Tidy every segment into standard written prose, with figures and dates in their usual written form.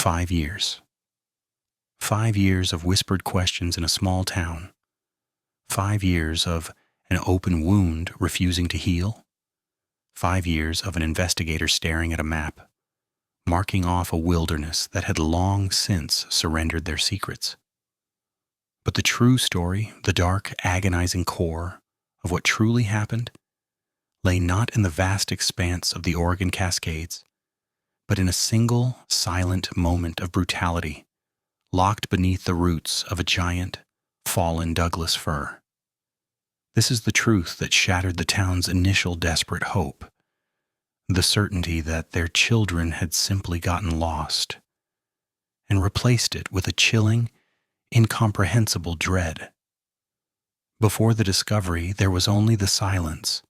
5 years. 5 years of whispered questions in a small town. 5 years of an open wound refusing to heal. 5 years of an investigator staring at a map, marking off a wilderness that had long since surrendered their secrets. But the true story, the dark, agonizing core of what truly happened, lay not in the vast expanse of the Oregon Cascades, but in a single, silent moment of brutality, locked beneath the roots of a giant, fallen Douglas fir. This is the truth that shattered the town's initial desperate hope, the certainty that their children had simply gotten lost, and replaced it with a chilling, incomprehensible dread. Before the discovery, there was only the silence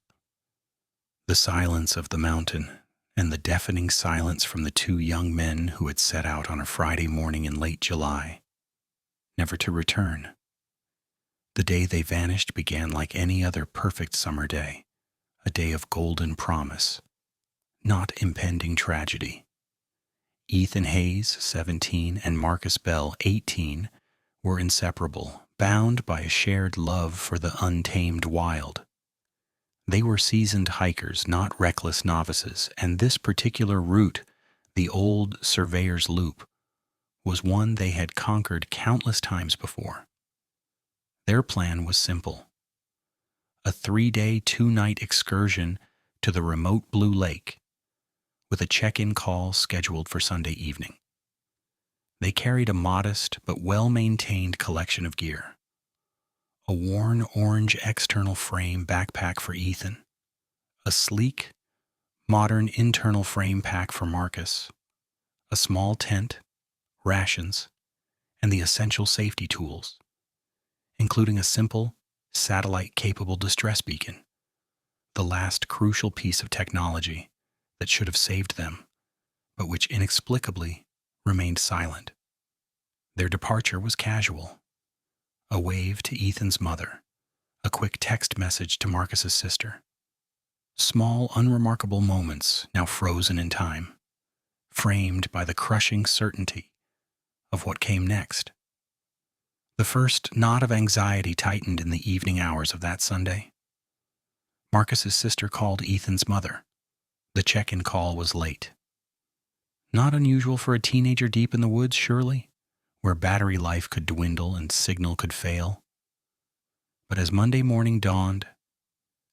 of the mountain, and the deafening silence from the two young men who had set out on a Friday morning in late July, never to return. The day they vanished began like any other perfect summer day, a day of golden promise, not impending tragedy. Ethan Hayes, 17, and Marcus Bell, 18, were inseparable, bound by a shared love for the untamed wild. They were seasoned hikers, not reckless novices, and this particular route, the old Surveyor's Loop, was one they had conquered countless times before. Their plan was simple: a 3-day, 2-night excursion to the remote Blue Lake, with a check-in call scheduled for Sunday evening. They carried a modest but well-maintained collection of gear. A worn orange external frame backpack for Ethan, a sleek, modern internal frame pack for Marcus, a small tent, rations, and the essential safety tools, including a simple, satellite-capable distress beacon, the last crucial piece of technology that should have saved them, but which inexplicably remained silent. Their departure was casual. A wave to Ethan's mother, a quick text message to Marcus's sister. Small, unremarkable moments now frozen in time, framed by the crushing certainty of what came next. The first knot of anxiety tightened in the evening hours of that Sunday. Marcus's sister called Ethan's mother. The check-in call was late. Not unusual for a teenager deep in the woods, surely, where battery life could dwindle and signal could fail. But as Monday morning dawned,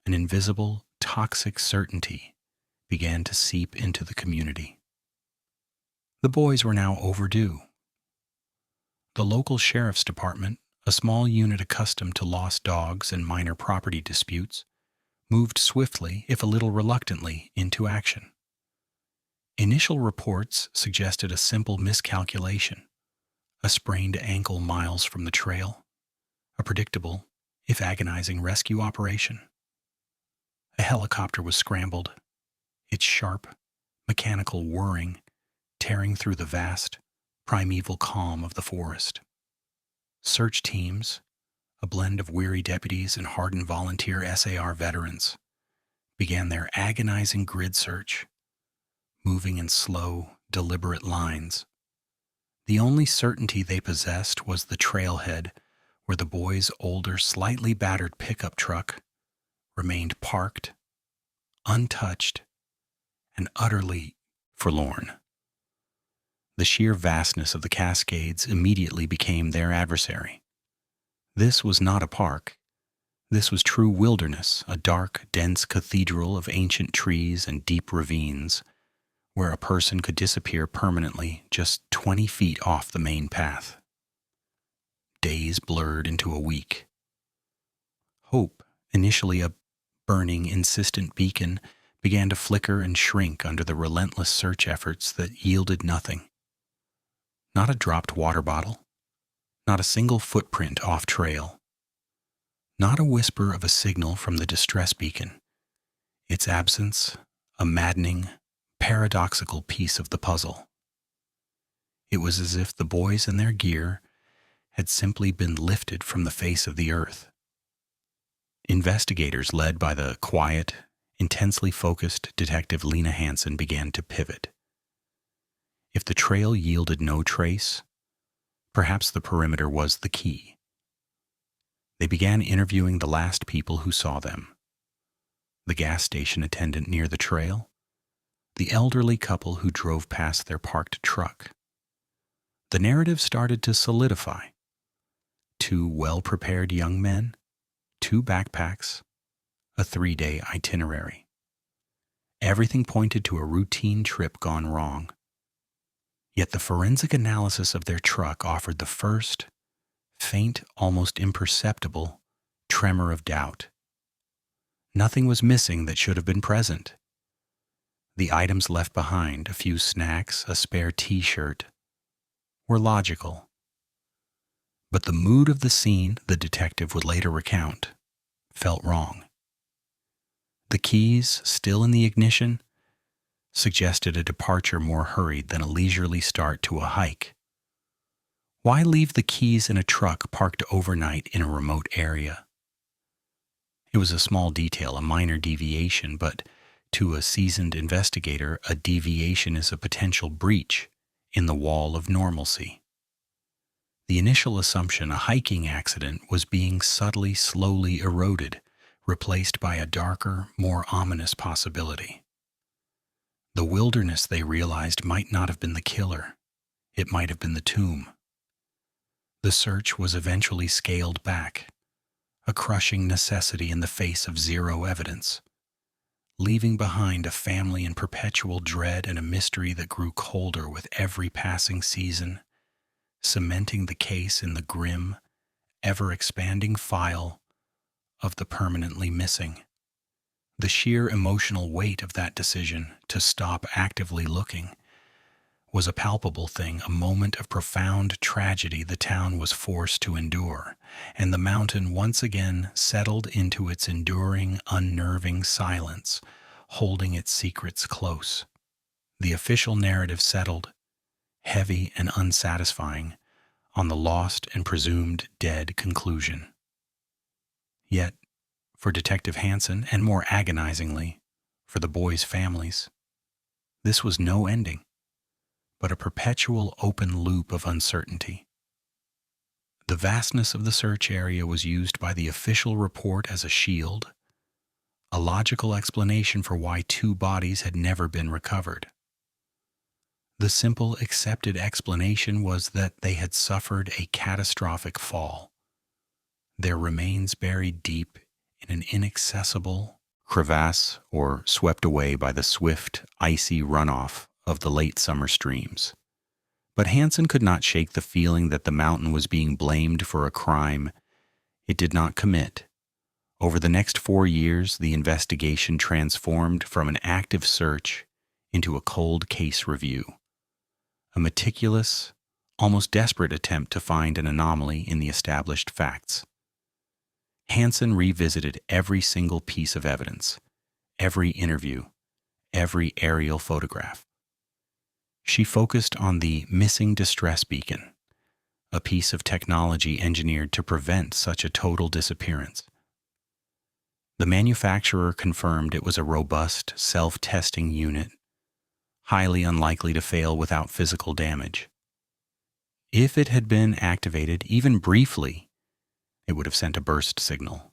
an invisible, toxic certainty began to seep into the community. The boys were now overdue. The local sheriff's department, a small unit accustomed to lost dogs and minor property disputes, moved swiftly, if a little reluctantly, into action. Initial reports suggested a simple miscalculation, a sprained ankle miles from the trail, a predictable, if agonizing, rescue operation. A helicopter was scrambled, its sharp, mechanical whirring tearing through the vast, primeval calm of the forest. Search teams, a blend of weary deputies and hardened volunteer SAR veterans, began their agonizing grid search, moving in slow, deliberate lines. The only certainty they possessed was the trailhead where the boys' older, slightly battered pickup truck remained parked, untouched, and utterly forlorn. The sheer vastness of the Cascades immediately became their adversary. This was not a park. This was true wilderness, a dark, dense cathedral of ancient trees and deep ravines, where a person could disappear permanently just 20 feet off the main path. Days blurred into a week. Hope, initially a burning, insistent beacon, began to flicker and shrink under the relentless search efforts that yielded nothing. Not a dropped water bottle, not a single footprint off trail, not a whisper of a signal from the distress beacon. Its absence, a maddening, paradoxical piece of the puzzle. It was as if the boys and their gear had simply been lifted from the face of the earth. Investigators led by the quiet, intensely focused Detective Lena Hansen began to pivot. If the trail yielded no trace, perhaps the perimeter was the key. They began interviewing the last people who saw them: the gas station attendant near the trail, the elderly couple who drove past their parked truck. The narrative started to solidify. 2 well-prepared young men, 2 backpacks, a 3-day itinerary. Everything pointed to a routine trip gone wrong. Yet the forensic analysis of their truck offered the first, faint, almost imperceptible, tremor of doubt. Nothing was missing that should have been present. The items left behind, a few snacks, a spare t-shirt, were logical. But the mood of the scene, the detective would later recount, felt wrong. The keys, still in the ignition, suggested a departure more hurried than a leisurely start to a hike. Why leave the keys in a truck parked overnight in a remote area? It was a small detail, a minor deviation, but to a seasoned investigator, a deviation is a potential breach in the wall of normalcy. The initial assumption, a hiking accident, was being subtly, slowly eroded, replaced by a darker, more ominous possibility. The wilderness, they realized, might not have been the killer. It might have been the tomb. The search was eventually scaled back, a crushing necessity in the face of zero evidence, leaving behind a family in perpetual dread and a mystery that grew colder with every passing season, cementing the case in the grim, ever-expanding file of the permanently missing. The sheer emotional weight of that decision to stop actively looking was a palpable thing, a moment of profound tragedy the town was forced to endure, and the mountain once again settled into its enduring, unnerving silence, holding its secrets close. The official narrative settled, heavy and unsatisfying, on the lost and presumed dead conclusion. Yet, for Detective Hansen, and more agonizingly, for the boys' families, this was no ending, but a perpetual open loop of uncertainty. The vastness of the search area was used by the official report as a shield, a logical explanation for why 2 bodies had never been recovered. The simple, accepted explanation was that they had suffered a catastrophic fall, their remains buried deep in an inaccessible crevasse or swept away by the swift, icy runoff of the late summer streams. But Hansen could not shake the feeling that the mountain was being blamed for a crime it did not commit. Over the next 4 years, the investigation transformed from an active search into a cold case review, a meticulous, almost desperate attempt to find an anomaly in the established facts. Hansen revisited every single piece of evidence, every interview, every aerial photograph. She focused on the missing distress beacon, a piece of technology engineered to prevent such a total disappearance. The manufacturer confirmed it was a robust, self-testing unit, highly unlikely to fail without physical damage. If it had been activated, even briefly, it would have sent a burst signal.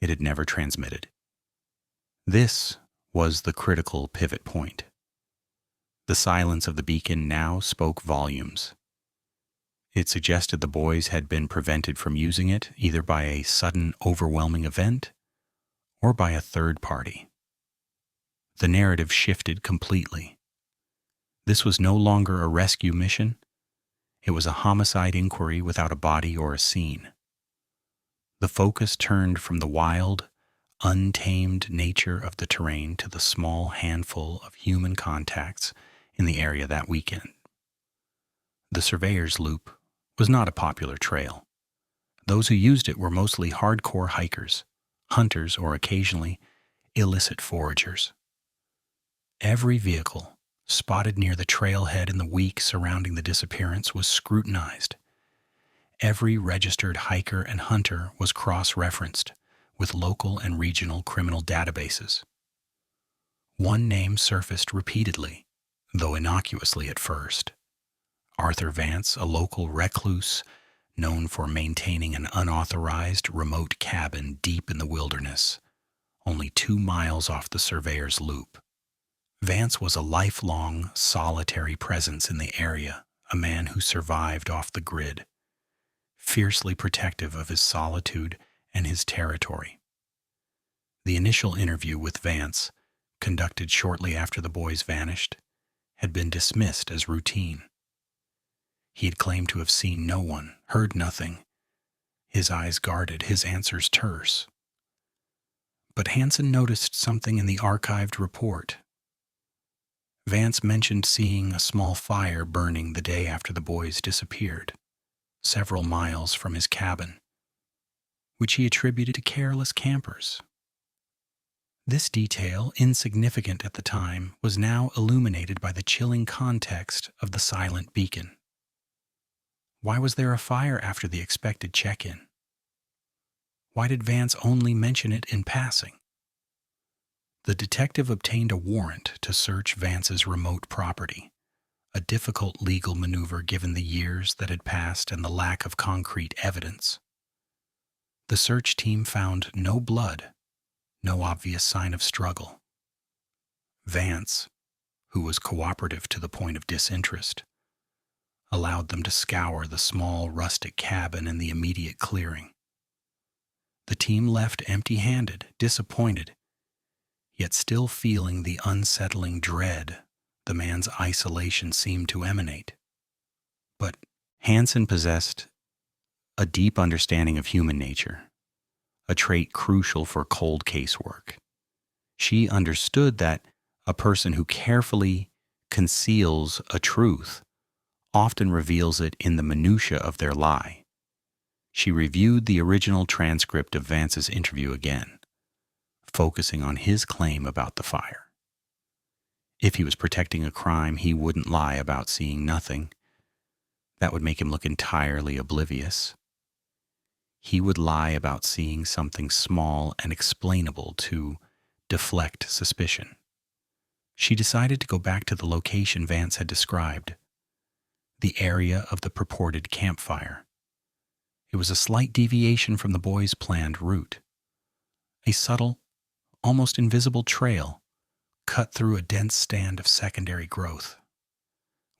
It had never transmitted. This was the critical pivot point. The silence of the beacon now spoke volumes. It suggested the boys had been prevented from using it either by a sudden, overwhelming event or by a third party. The narrative shifted completely. This was no longer a rescue mission. It was a homicide inquiry without a body or a scene. The focus turned from the wild, untamed nature of the terrain to the small handful of human contacts in the area that weekend. The Surveyor's Loop was not a popular trail. Those who used it were mostly hardcore hikers, hunters, or occasionally illicit foragers. Every vehicle spotted near the trailhead in the week surrounding the disappearance was scrutinized. Every registered hiker and hunter was cross-referenced with local and regional criminal databases. One name surfaced repeatedly: though innocuously at first. Arthur Vance, a local recluse known for maintaining an unauthorized remote cabin deep in the wilderness, only 2 miles off the surveyor's loop. Vance was a lifelong, solitary presence in the area, a man who survived off the grid, fiercely protective of his solitude and his territory. The initial interview with Vance, conducted shortly after the boys vanished, had been dismissed as routine. He had claimed to have seen no one, heard nothing, his eyes guarded, his answers terse. But Hansen noticed something in the archived report. Vance mentioned seeing a small fire burning the day after the boys disappeared, several miles from his cabin, which he attributed to careless campers. This detail, insignificant at the time, was now illuminated by the chilling context of the silent beacon. Why was there a fire after the expected check-in? Why did Vance only mention it in passing? The detective obtained a warrant to search Vance's remote property, a difficult legal maneuver given the years that had passed and the lack of concrete evidence. The search team found no blood, no obvious sign of struggle. Vance, who was cooperative to the point of disinterest, allowed them to scour the small rustic cabin in the immediate clearing. The team left empty-handed, disappointed, yet still feeling the unsettling dread the man's isolation seemed to emanate. But Hansen possessed a deep understanding of human nature, a trait crucial for cold case work. She understood that a person who carefully conceals a truth often reveals it in the minutiae of their lie. She reviewed the original transcript of Vance's interview again, focusing on his claim about the fire. If he was protecting a crime, he wouldn't lie about seeing nothing. That would make him look entirely oblivious. He would lie about seeing something small and explainable to deflect suspicion. She decided to go back to the location Vance had described, the area of the purported campfire. It was a slight deviation from the boys' planned route. A subtle, almost invisible trail cut through a dense stand of secondary growth.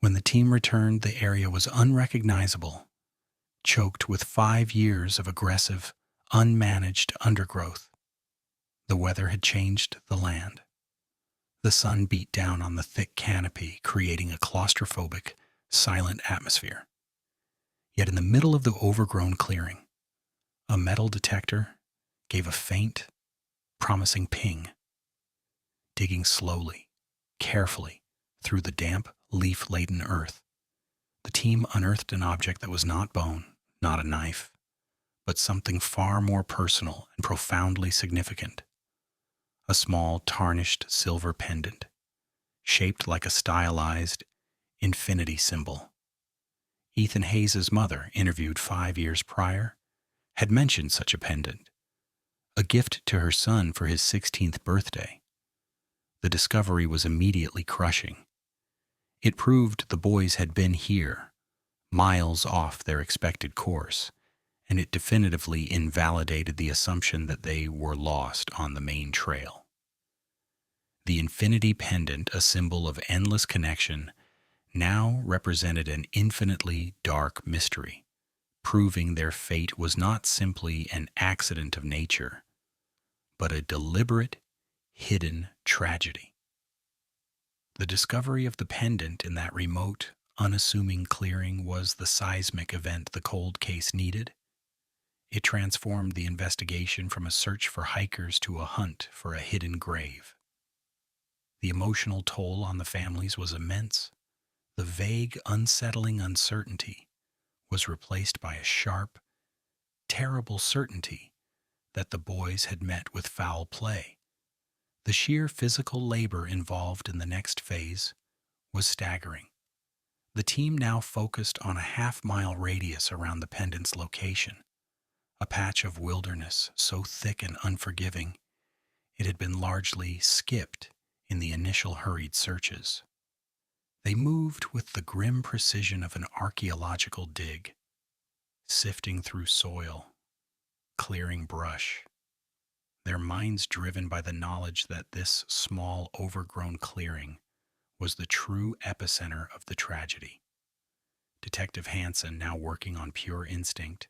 When the team returned, the area was unrecognizable, choked with 5 years of aggressive, unmanaged undergrowth. The weather had changed the land. The sun beat down on the thick canopy, creating a claustrophobic, silent atmosphere. Yet in the middle of the overgrown clearing, a metal detector gave a faint, promising ping. Digging slowly, carefully, through the damp, leaf-laden earth, the team unearthed an object that was not bone, not a knife, but something far more personal and profoundly significant. A small, tarnished silver pendant, shaped like a stylized infinity symbol. Ethan Hayes' mother, interviewed 5 years prior, had mentioned such a pendant, a gift to her son for his 16th birthday. The discovery was immediately crushing. It proved the boys had been here, miles off their expected course, and it definitively invalidated the assumption that they were lost on the main trail. The infinity pendant, a symbol of endless connection, now represented an infinitely dark mystery, proving their fate was not simply an accident of nature, but a deliberate, hidden tragedy. The discovery of the pendant in that remote, unassuming clearing was the seismic event the cold case needed. It transformed the investigation from a search for hikers to a hunt for a hidden grave. The emotional toll on the families was immense. The vague, unsettling uncertainty was replaced by a sharp, terrible certainty that the boys had met with foul play. The sheer physical labor involved in the next phase was staggering. The team now focused on a half-mile radius around the pendant's location, a patch of wilderness so thick and unforgiving it had been largely skipped in the initial hurried searches. They moved with the grim precision of an archaeological dig, sifting through soil, clearing brush, their minds driven by the knowledge that this small, overgrown clearing was the true epicenter of the tragedy. Detective Hansen, now working on pure instinct,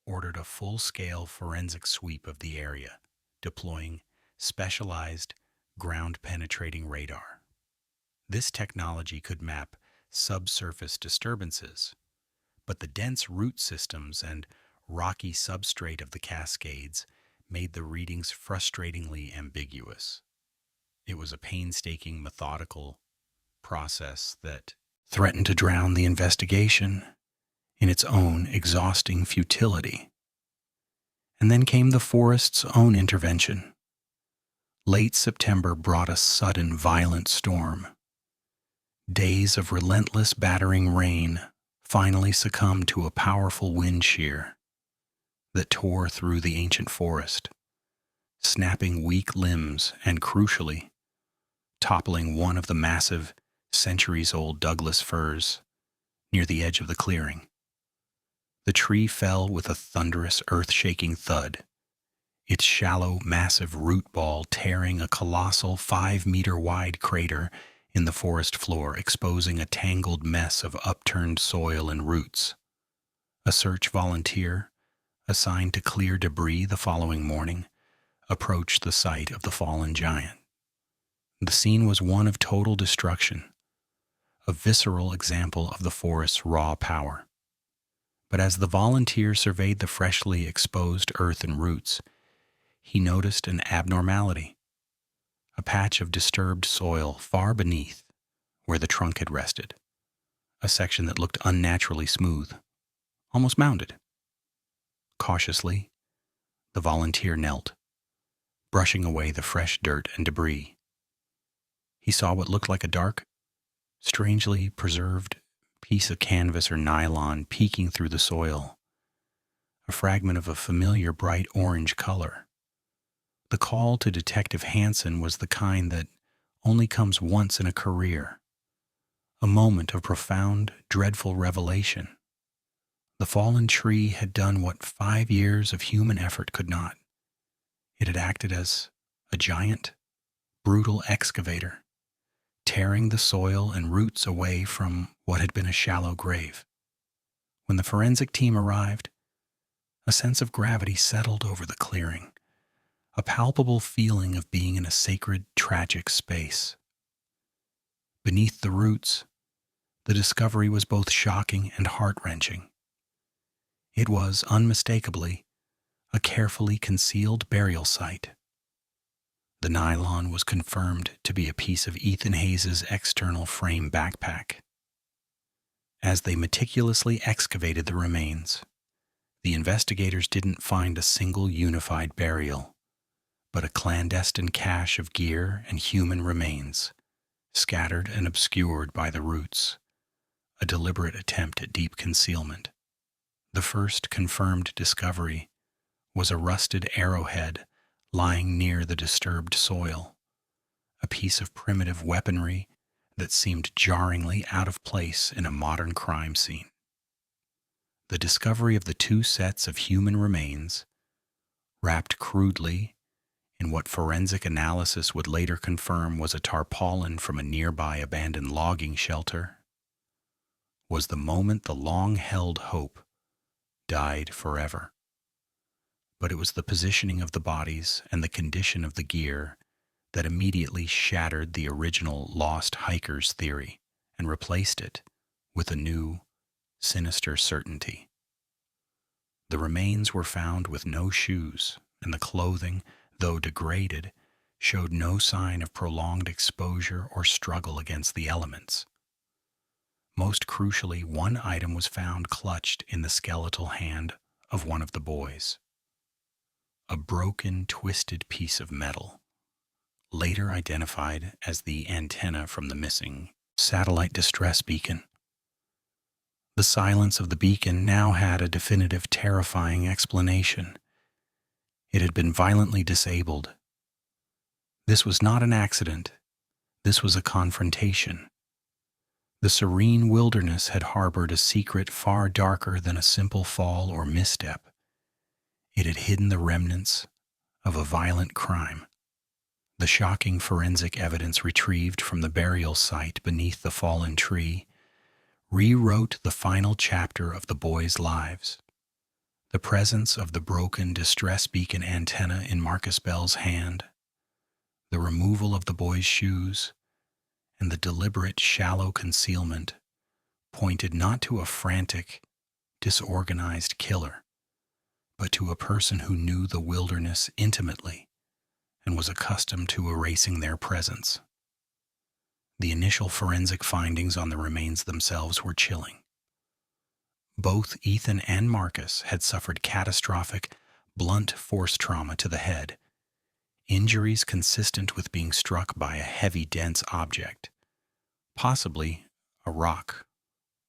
ordered a full-scale forensic sweep of the area, deploying specialized, ground-penetrating radar. This technology could map subsurface disturbances, but the dense root systems and rocky substrate of the Cascades made the readings frustratingly ambiguous. It was a painstaking, methodical process that threatened to drown the investigation in its own exhausting futility. And then came the forest's own intervention. Late September brought a sudden, violent storm. Days of relentless, battering rain finally succumbed to a powerful wind shear that tore through the ancient forest, snapping weak limbs and, crucially, toppling one of the massive, centuries-old Douglas firs near the edge of the clearing. The tree fell with a thunderous, earth-shaking thud, its shallow, massive root ball tearing a colossal 5-meter-wide crater in the forest floor, exposing a tangled mess of upturned soil and roots. A search volunteer, assigned to clear debris the following morning, approached the site of the fallen giant. The scene was one of total destruction, a visceral example of the forest's raw power. But as the volunteer surveyed the freshly exposed earth and roots, he noticed an abnormality, a patch of disturbed soil far beneath where the trunk had rested, a section that looked unnaturally smooth, almost mounded. Cautiously, the volunteer knelt, brushing away the fresh dirt and debris. He saw what looked like a dark, strangely preserved piece of canvas or nylon peeking through the soil, a fragment of a familiar bright orange color. The call to Detective Hansen was the kind that only comes once in a career, a moment of profound, dreadful revelation. The fallen tree had done what 5 years of human effort could not. It had acted as a giant, brutal excavator, tearing the soil and roots away from what had been a shallow grave. When the forensic team arrived, a sense of gravity settled over the clearing, a palpable feeling of being in a sacred, tragic space. Beneath the roots, the discovery was both shocking and heart-wrenching. It was, unmistakably, a carefully concealed burial site. The nylon was confirmed to be a piece of Ethan Hayes' external frame backpack. As they meticulously excavated the remains, the investigators didn't find a single unified burial, but a clandestine cache of gear and human remains, scattered and obscured by the roots, a deliberate attempt at deep concealment. The first confirmed discovery was a rusted arrowhead lying near the disturbed soil, a piece of primitive weaponry that seemed jarringly out of place in a modern crime scene. The discovery of the 2 sets of human remains, wrapped crudely in what forensic analysis would later confirm was a tarpaulin from a nearby abandoned logging shelter, was the moment the long-held hope died forever. But it was the positioning of the bodies and the condition of the gear that immediately shattered the original lost hikers theory and replaced it with a new, sinister certainty. The remains were found with no shoes, and the clothing, though degraded, showed no sign of prolonged exposure or struggle against the elements. Most crucially, one item was found clutched in the skeletal hand of one of the boys. A broken, twisted piece of metal, later identified as the antenna from the missing satellite distress beacon. The silence of the beacon now had a definitive, terrifying explanation. It had been violently disabled. This was not an accident. This was a confrontation. The serene wilderness had harbored a secret far darker than a simple fall or misstep. It had hidden the remnants of a violent crime. The shocking forensic evidence retrieved from the burial site beneath the fallen tree rewrote the final chapter of the boys' lives. The presence of the broken distress beacon antenna in Marcus Bell's hand, the removal of the boy's shoes, and the deliberate shallow concealment pointed not to a frantic, disorganized killer, but to a person who knew the wilderness intimately and was accustomed to erasing their presence. The initial forensic findings on the remains themselves were chilling. Both Ethan and Marcus had suffered catastrophic, blunt force trauma to the head, injuries consistent with being struck by a heavy, dense object, possibly a rock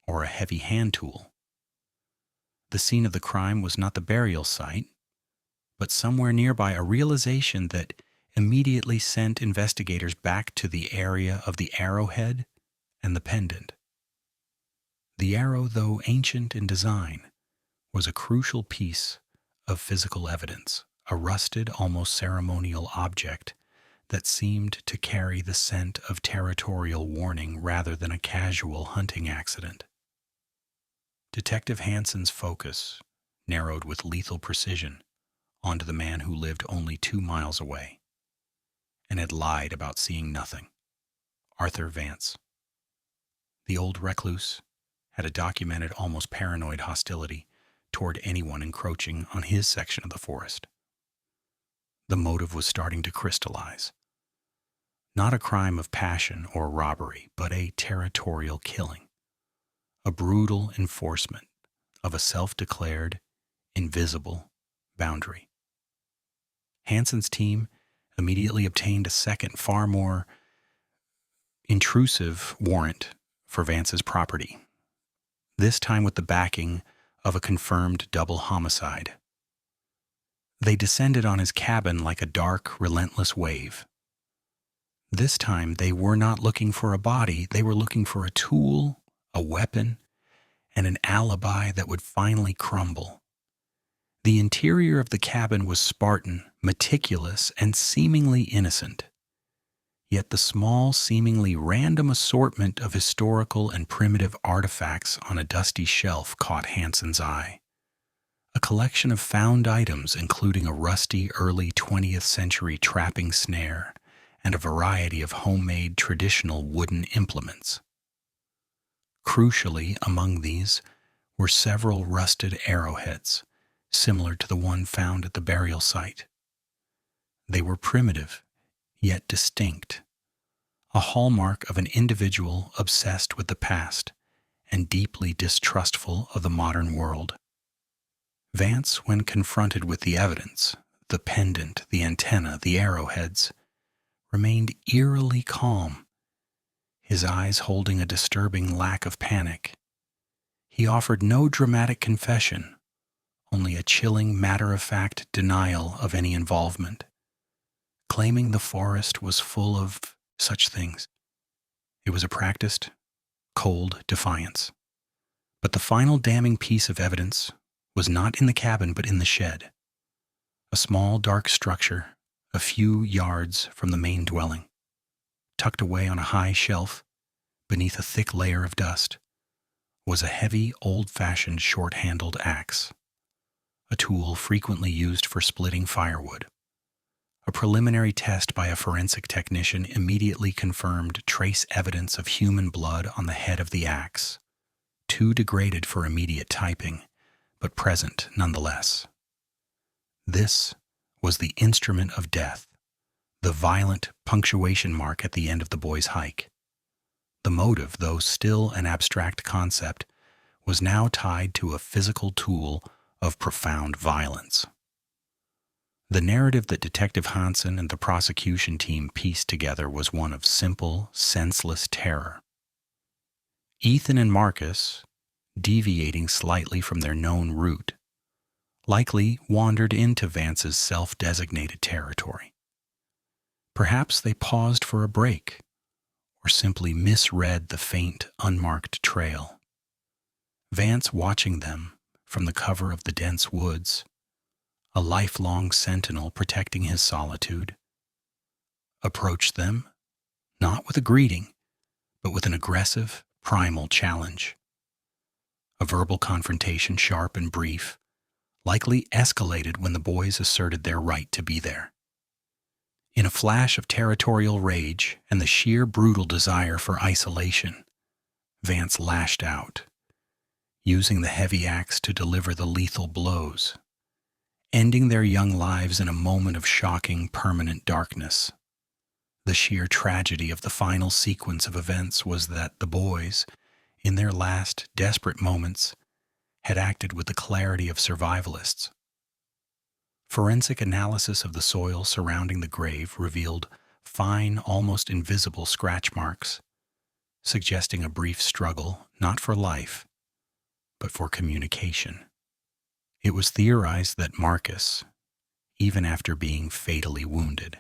or a heavy hand tool. The scene of the crime was not the burial site, but somewhere nearby, a realization that immediately sent investigators back to the area of the arrowhead and the pendant. The arrow, though ancient in design, was a crucial piece of physical evidence, a rusted, almost ceremonial object that seemed to carry the scent of territorial warning rather than a casual hunting accident. Detective Hanson's focus narrowed with lethal precision onto the man who lived only 2 miles away and had lied about seeing nothing, Arthur Vance. The old recluse had a documented, almost paranoid hostility toward anyone encroaching on his section of the forest. The motive was starting to crystallize. Not a crime of passion or robbery, but a territorial killing, a brutal enforcement of a self-declared, invisible boundary. Hanson's team immediately obtained a second, far more intrusive warrant for Vance's property, this time with the backing of a confirmed double homicide. They descended on his cabin like a dark, relentless wave. This time they were not looking for a body, they were looking for a tool, a weapon, and an alibi that would finally crumble. The interior of the cabin was Spartan, meticulous, and seemingly innocent. Yet the small, seemingly random assortment of historical and primitive artifacts on a dusty shelf caught Hanson's eye. A collection of found items, including a rusty early 20th century trapping snare and a variety of homemade traditional wooden implements. Crucially, among these were several rusted arrowheads, similar to the one found at the burial site. They were primitive, yet distinct, a hallmark of an individual obsessed with the past and deeply distrustful of the modern world. Vance, when confronted with the evidence, the pendant, the antenna, the arrowheads, remained eerily calm, his eyes holding a disturbing lack of panic. He offered no dramatic confession, only a chilling, matter-of-fact denial of any involvement, claiming the forest was full of such things. It was a practiced, cold defiance. But the final damning piece of evidence was not in the cabin but in the shed, a small dark structure a few yards from the main dwelling. Tucked away on a high shelf beneath a thick layer of dust was a heavy, old-fashioned short-handled axe, a tool frequently used for splitting firewood. A preliminary test by a forensic technician immediately confirmed trace evidence of human blood on the head of the axe, too degraded for immediate typing, but present nonetheless. This was the instrument of death, the violent punctuation mark at the end of the boys' hike. The motive, though still an abstract concept, was now tied to a physical tool of profound violence. The narrative that Detective Hanson and the prosecution team pieced together was one of simple, senseless terror. Ethan and Marcus, deviating slightly from their known route, likely wandered into Vance's self-designated territory. Perhaps they paused for a break, or simply misread the faint, unmarked trail. Vance, watching them from the cover of the dense woods, a lifelong sentinel protecting his solitude, approached them, not with a greeting, but with an aggressive, primal challenge. A verbal confrontation, sharp and brief, likely escalated when the boys asserted their right to be there. In a flash of territorial rage and the sheer brutal desire for isolation, Vance lashed out, using the heavy axe to deliver the lethal blows, ending their young lives in a moment of shocking, permanent darkness. The sheer tragedy of the final sequence of events was that the boys, in their last, desperate moments, had acted with the clarity of survivalists. Forensic analysis of the soil surrounding the grave revealed fine, almost invisible scratch marks, suggesting a brief struggle not for life, but for communication. It was theorized that Marcus, even after being fatally wounded,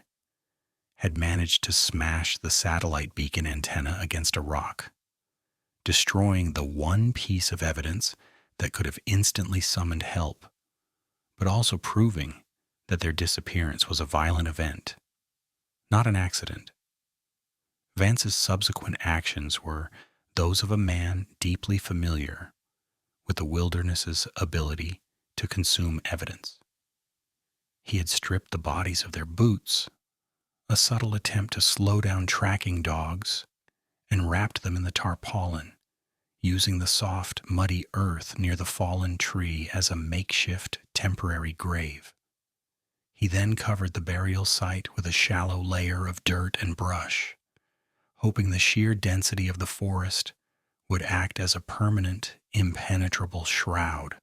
had managed to smash the satellite beacon antenna against a rock, destroying the one piece of evidence that could have instantly summoned help, but also proving that their disappearance was a violent event, not an accident. Vance's subsequent actions were those of a man deeply familiar with the wilderness's ability to consume evidence. He had stripped the bodies of their boots, a subtle attempt to slow down tracking dogs, and wrapped them in the tarpaulin, using the soft, muddy earth near the fallen tree as a makeshift, temporary grave. He then covered the burial site with a shallow layer of dirt and brush, hoping the sheer density of the forest would act as a permanent, impenetrable shroud.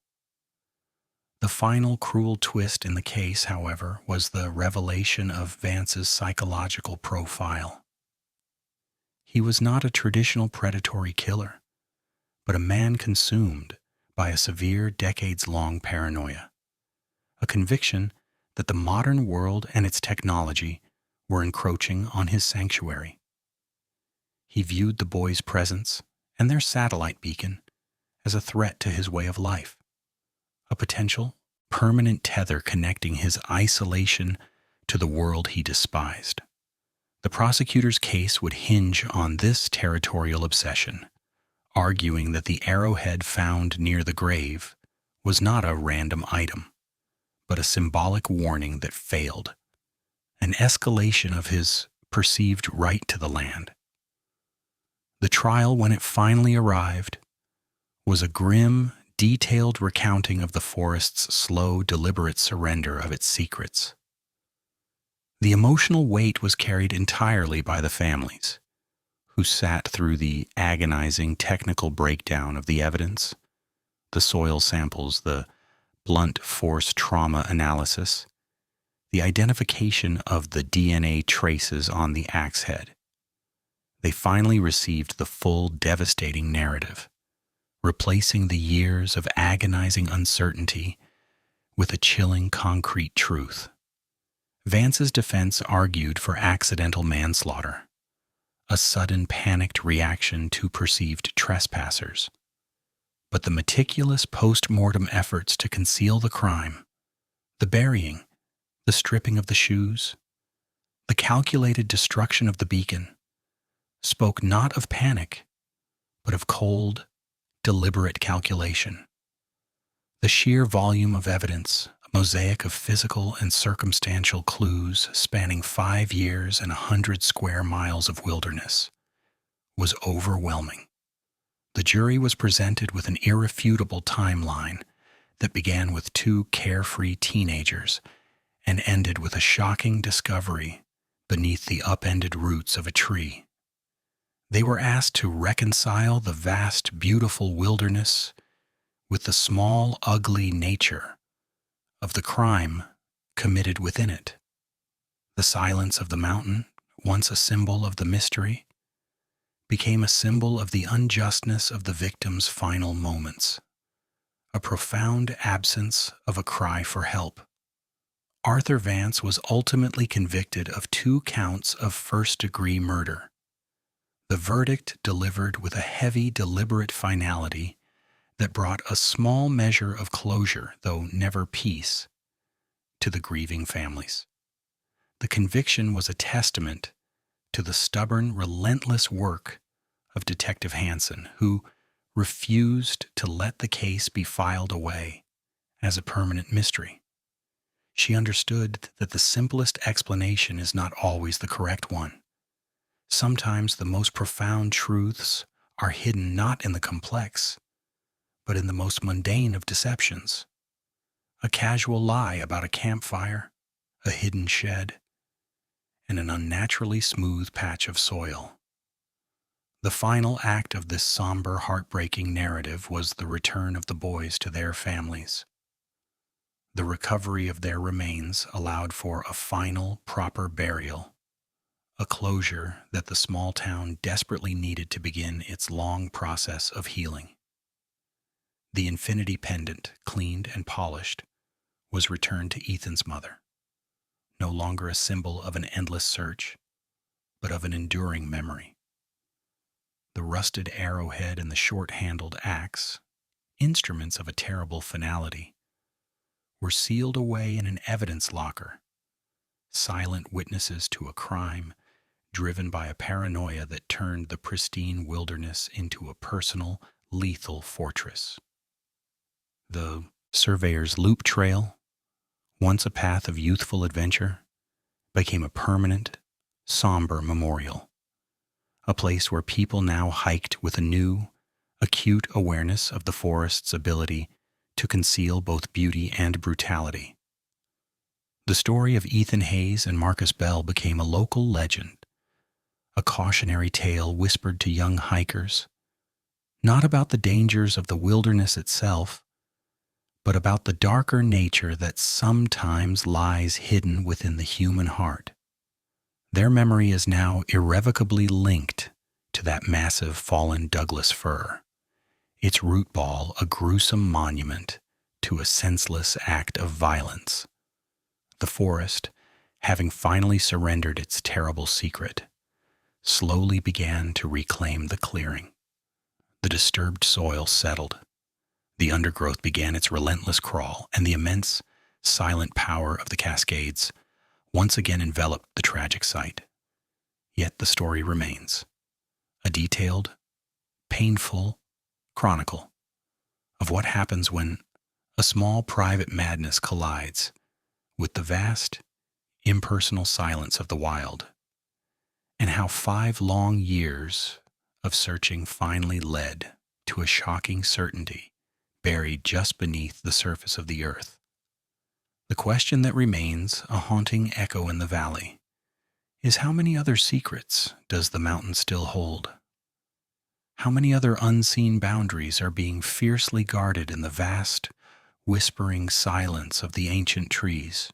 The final cruel twist in the case, however, was the revelation of Vance's psychological profile. He was not a traditional predatory killer, but a man consumed by a severe, decades-long paranoia, a conviction that the modern world and its technology were encroaching on his sanctuary. He viewed the boys' presence and their satellite beacon as a threat to his way of life, a potential, permanent tether connecting his isolation to the world he despised. The prosecutor's case would hinge on this territorial obsession, arguing that the arrowhead found near the grave was not a random item, but a symbolic warning that failed, an escalation of his perceived right to the land. The trial, when it finally arrived, was a grim, detailed recounting of the forest's slow, deliberate surrender of its secrets. The emotional weight was carried entirely by the families, who sat through the agonizing technical breakdown of the evidence, the soil samples, the blunt force trauma analysis, the identification of the DNA traces on the axe head. They finally received the full, devastating narrative, replacing the years of agonizing uncertainty with a chilling, concrete truth. Vance's defense argued for accidental manslaughter, a sudden panicked reaction to perceived trespassers. But the meticulous post-mortem efforts to conceal the crime, the burying, the stripping of the shoes, the calculated destruction of the beacon, spoke not of panic, but of cold, deliberate calculation. The sheer volume of evidence, a mosaic of physical and circumstantial clues spanning 5 years and 100 square miles of wilderness, was overwhelming. The jury was presented with an irrefutable timeline that began with 2 carefree teenagers and ended with a shocking discovery beneath the upended roots of a tree. They were asked to reconcile the vast, beautiful wilderness with the small, ugly nature of the crime committed within it. The silence of the mountain, once a symbol of the mystery, became a symbol of the unjustness of the victim's final moments, a profound absence of a cry for help. Arthur Vance was ultimately convicted of 2 counts of first-degree murder. The verdict delivered with a heavy, deliberate finality that brought a small measure of closure, though never peace, to the grieving families. The conviction was a testament to the stubborn, relentless work of Detective Hansen, who refused to let the case be filed away as a permanent mystery. She understood that the simplest explanation is not always the correct one. Sometimes the most profound truths are hidden not in the complex, but in the most mundane of deceptions. A casual lie about a campfire, a hidden shed, and an unnaturally smooth patch of soil. The final act of this somber, heartbreaking narrative was the return of the boys to their families. The recovery of their remains allowed for a final, proper burial, a closure that the small town desperately needed to begin its long process of healing. The infinity pendant, cleaned and polished, was returned to Ethan's mother, no longer a symbol of an endless search, but of an enduring memory. The rusted arrowhead and the short-handled axe, instruments of a terrible finality, were sealed away in an evidence locker, silent witnesses to a crime driven by a paranoia that turned the pristine wilderness into a personal, lethal fortress. The Surveyor's Loop Trail, once a path of youthful adventure, became a permanent, somber memorial, a place where people now hiked with a new, acute awareness of the forest's ability to conceal both beauty and brutality. The story of Ethan Hayes and Marcus Bell became a local legend, a cautionary tale whispered to young hikers, not about the dangers of the wilderness itself, but about the darker nature that sometimes lies hidden within the human heart. Their memory is now irrevocably linked to that massive fallen Douglas fir, its root ball a gruesome monument to a senseless act of violence. The forest, having finally surrendered its terrible secret, slowly began to reclaim the clearing. The disturbed soil settled. The undergrowth began its relentless crawl, and the immense, silent power of the Cascades once again enveloped the tragic site. Yet the story remains, a detailed, painful chronicle of what happens when a small private madness collides with the vast, impersonal silence of the wild, and how 5 long years of searching finally led to a shocking certainty buried just beneath the surface of the earth. The question that remains a haunting echo in the valley is, how many other secrets does the mountain still hold? How many other unseen boundaries are being fiercely guarded in the vast, whispering silence of the ancient trees?